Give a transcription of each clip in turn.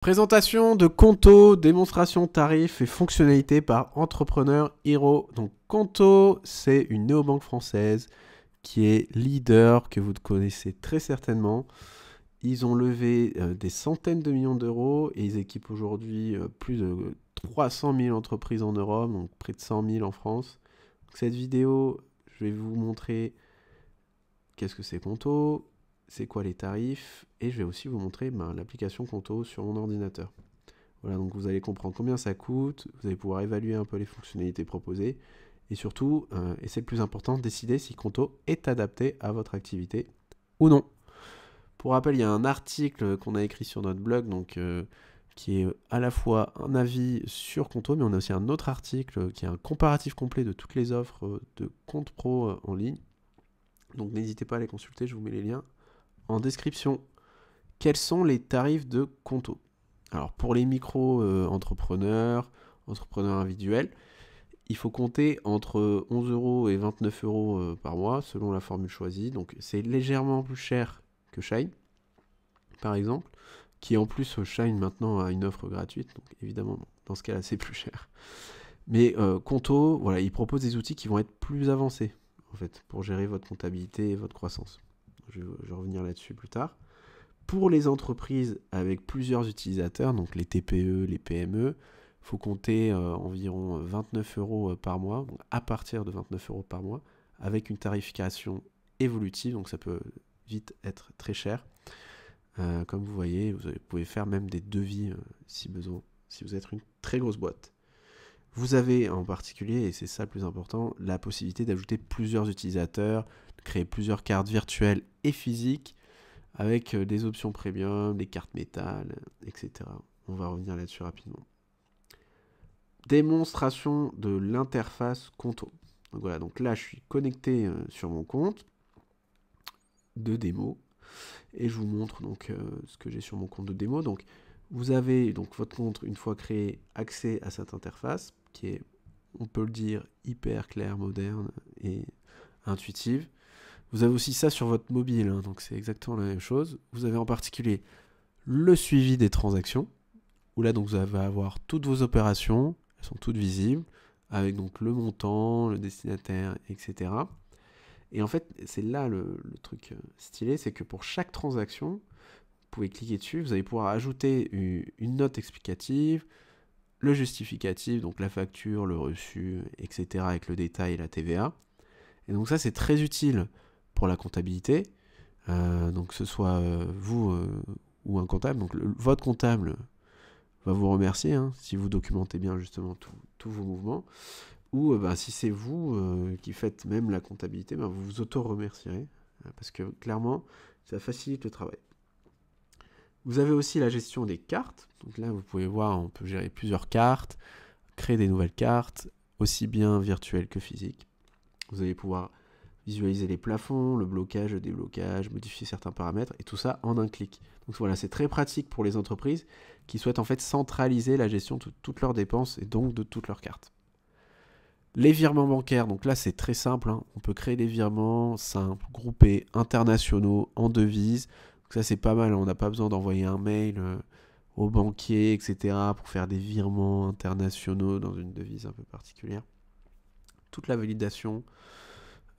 Présentation de Conto, démonstration tarifs et fonctionnalités par Entrepreneur Hero. Donc Conto, c'est une néobanque française qui est leader, que vous connaissez très certainement. Ils ont levé des centaines de millions d'euros et ils équipent aujourd'hui plus de 300 000 entreprises en Europe, donc près de 100 000 en France. Donc cette vidéo, je vais vous montrer qu'est-ce que c'est Conto, c'est quoi les tarifs, et je vais aussi vous montrer l'application Conto sur mon ordinateur. Voilà, donc vous allez comprendre combien ça coûte, vous allez pouvoir évaluer un peu les fonctionnalités proposées, et surtout, et c'est le plus important, décider si Conto est adapté à votre activité ou non. Pour rappel, il y a un article qu'on a écrit sur notre blog, donc qui est à la fois un avis sur Conto, mais on a aussi un autre article qui est un comparatif complet de toutes les offres de compte pro en ligne. Donc n'hésitez pas à les consulter, je vous mets les liens en description. Quels sont les tarifs de Conto? Alors pour les micro-entrepreneurs, entrepreneurs individuels, il faut compter entre 11 euros et 29 euros par mois selon la formule choisie. Donc c'est légèrement plus cher que Shine, par exemple, qui en plus Shine maintenant a une offre gratuite. Donc évidemment, dans ce cas-là, c'est plus cher. Mais Conto, voilà, il propose des outils qui vont être plus avancés, en fait, pour gérer votre comptabilité et votre croissance. Je vais revenir là-dessus plus tard. Pour les entreprises avec plusieurs utilisateurs, donc les TPE, les PME, il faut compter environ 29 euros par mois, donc à partir de 29 euros par mois, avec une tarification évolutive, donc ça peut vite être très cher. Comme vous voyez, vous pouvez faire même des devis si besoin, si vous êtes une très grosse boîte. Vous avez en particulier, et c'est ça le plus important, la possibilité d'ajouter plusieurs utilisateurs, de créer plusieurs cartes virtuelles et physiques, avec des options premium, des cartes métal, etc. On va revenir là-dessus rapidement. Démonstration de l'interface Conto. Donc voilà, donc là je suis connecté sur mon compte de démo et je vous montre donc ce que j'ai sur mon compte de démo. Donc vous avez donc votre compte une fois créé accès à cette interface qui est, on peut le dire, hyper claire, moderne et intuitive. Vous avez aussi ça sur votre mobile, hein, donc c'est exactement la même chose. Vous avez en particulier le suivi des transactions, où là donc vous allez avoir toutes vos opérations, elles sont toutes visibles, avec donc le montant, le destinataire, etc. Et en fait, c'est là le truc stylé, c'est que pour chaque transaction, vous pouvez cliquer dessus, vous allez pouvoir ajouter une note explicative, le justificatif, donc la facture, le reçu, etc. avec le détail et la TVA. Et donc ça c'est très utile pour la comptabilité, donc que ce soit vous ou un comptable, donc votre comptable va vous remercier si vous documentez bien justement tous vos mouvements, ou si c'est vous qui faites même la comptabilité, vous vous auto-remercierez, parce que clairement ça facilite le travail. Vous avez aussi la gestion des cartes, donc là vous pouvez voir, on peut gérer plusieurs cartes, créer des nouvelles cartes, aussi bien virtuelles que physiques. Vous allez pouvoir visualiser les plafonds, le blocage, le déblocage, modifier certains paramètres, et tout ça en un clic. Donc voilà, c'est très pratique pour les entreprises qui souhaitent en fait centraliser la gestion de toutes leurs dépenses et donc de toutes leurs cartes. Les virements bancaires, donc là c'est très simple, on peut créer des virements simples, groupés, internationaux, en devises. Donc ça c'est pas mal, on n'a pas besoin d'envoyer un mail au banquier, etc. pour faire des virements internationaux dans une devise un peu particulière. Toute la validation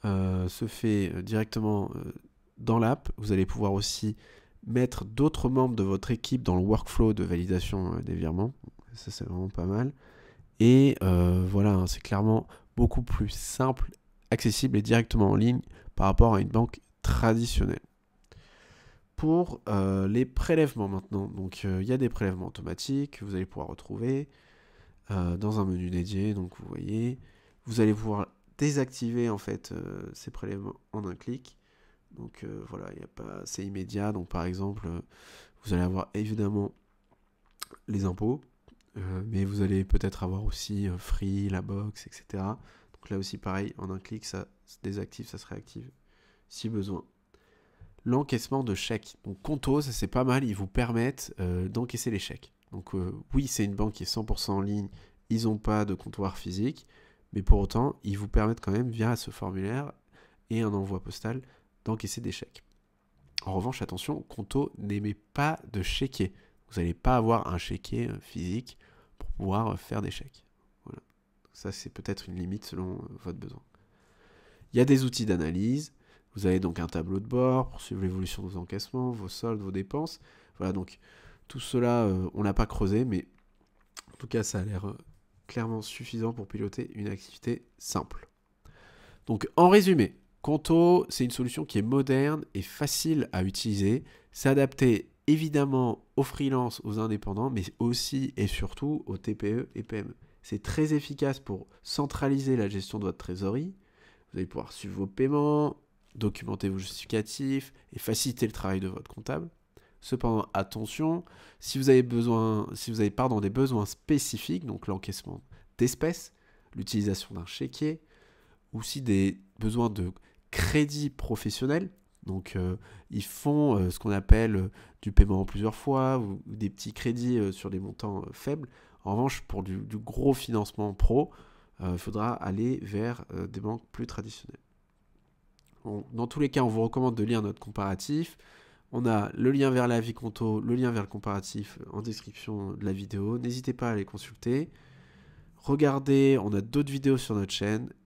se fait directement dans l'app. Vous allez pouvoir aussi mettre d'autres membres de votre équipe dans le workflow de validation des virements. Ça, c'est vraiment pas mal. Et voilà, c'est clairement beaucoup plus simple, accessible et directement en ligne par rapport à une banque traditionnelle. Pour les prélèvements maintenant, donc il y a des prélèvements automatiques que vous allez pouvoir retrouver dans un menu dédié. Donc vous voyez, vous allez pouvoir désactiver en fait ces prélèvements en un clic. Donc voilà, c'est immédiat. Donc par exemple, vous allez avoir évidemment les impôts, mais vous allez peut-être avoir aussi Free, la box, etc. Donc là aussi pareil, en un clic, ça se désactive, ça se réactive si besoin. L'encaissement de chèques. Donc Conto, ça c'est pas mal, ils vous permettent d'encaisser les chèques. Donc oui, c'est une banque qui est 100% en ligne, ils n'ont pas de comptoir physique, mais pour autant, ils vous permettent quand même, via ce formulaire et un envoi postal, d'encaisser des chèques. En revanche, attention, Conto n'émet pas de chéquier. Vous n'allez pas avoir un chéquier physique pour pouvoir faire des chèques. Voilà. Ça, c'est peut-être une limite selon votre besoin. Il y a des outils d'analyse. Vous avez donc un tableau de bord pour suivre l'évolution de vos encaissements, vos soldes, vos dépenses. Voilà, donc tout cela, on ne l'a pas creusé, mais en tout cas, ça a l'air clairement suffisant pour piloter une activité simple. Donc, en résumé, Conto, c'est une solution qui est moderne et facile à utiliser. C'est adapté évidemment aux freelances, aux indépendants, mais aussi et surtout aux TPE et PME. C'est très efficace pour centraliser la gestion de votre trésorerie. Vous allez pouvoir suivre vos paiements, documenter vos justificatifs et faciliter le travail de votre comptable. Cependant, attention, si vous avez des besoins spécifiques, donc l'encaissement d'espèces, l'utilisation d'un chéquier, ou aussi des besoins de crédit professionnel, donc ils font ce qu'on appelle du paiement en plusieurs fois, ou des petits crédits sur des montants faibles. En revanche, pour du gros financement pro, il faudra aller vers des banques plus traditionnelles. Dans tous les cas, on vous recommande de lire notre comparatif. On a le lien vers l'avis Conto, le lien vers le comparatif en description de la vidéo. N'hésitez pas à les consulter. Regardez, on a d'autres vidéos sur notre chaîne